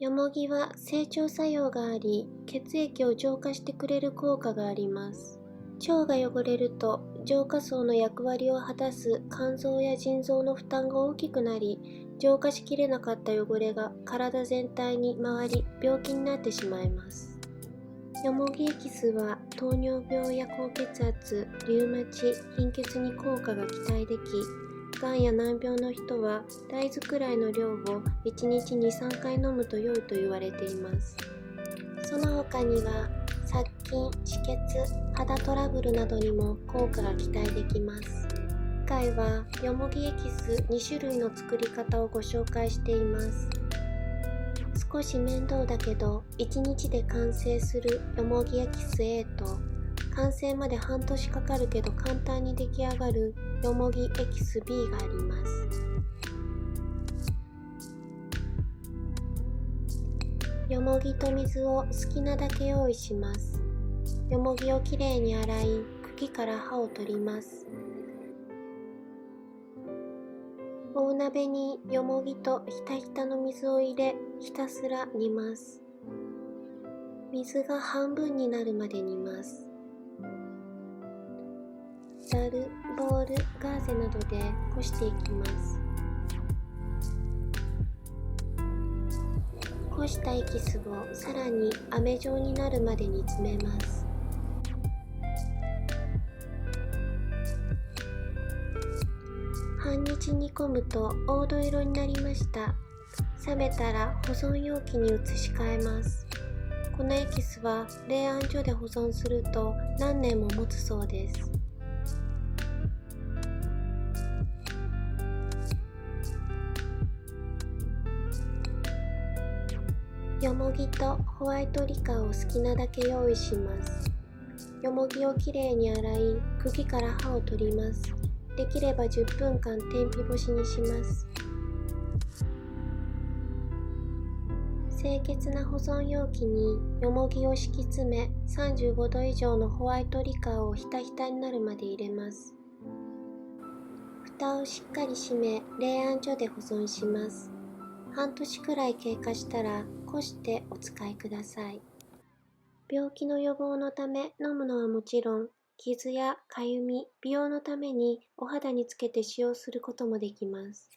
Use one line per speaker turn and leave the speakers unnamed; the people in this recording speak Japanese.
よもぎは整腸作用があり、血液を浄化してくれる効果があります。腸が汚れると浄化層の役割を果たす肝臓や腎臓の負担が大きくなり、浄化しきれなかった汚れが体全体に回り病気になってしまいます。よもぎエキスは糖尿病や高血圧、リウマチ、貧血に効果が期待でき、がんや難病の人は大豆くらいの量を1日 2,3 回飲むと良いと言われています。その他には殺菌、止血、肌トラブルなどにも効果が期待できます。今回はよもぎエキス2種類の作り方をご紹介しています。少し面倒だけど1日で完成するよもぎエキス A と、完成まで半年かかるけど簡単に出来上がるよもぎエキス B があります。よもぎと水を好きなだけ用意します。よもぎをきれいに洗い、茎から葉を取ります。大鍋によもぎとひたひたの水を入れ、ひたすら煮ます。水が半分になるまで煮ます。ざる、ボウル、ガーゼなどでこしていきます。こしたエキスをさらに飴状になるまで煮詰めます。半日煮込むと黄土色になりました。冷めたら保存容器に移し替えます。このエキスは冷暗所で保存すると何年も持つそうです。よもぎとホワイトリカーを好きなだけ用意します。よもぎをきれいに洗い、茎から葉を取ります。できれば10分間天日干しにします。清潔な保存容器によもぎを敷き詰め、35度以上のホワイトリカーをひたひたになるまで入れます。蓋をしっかり閉め、冷暗所で保存します。半年くらい経過したら、こしてお使いください。病気の予防のため飲むのはもちろん、傷やかゆみ、美容のためにお肌につけて使用することもできます。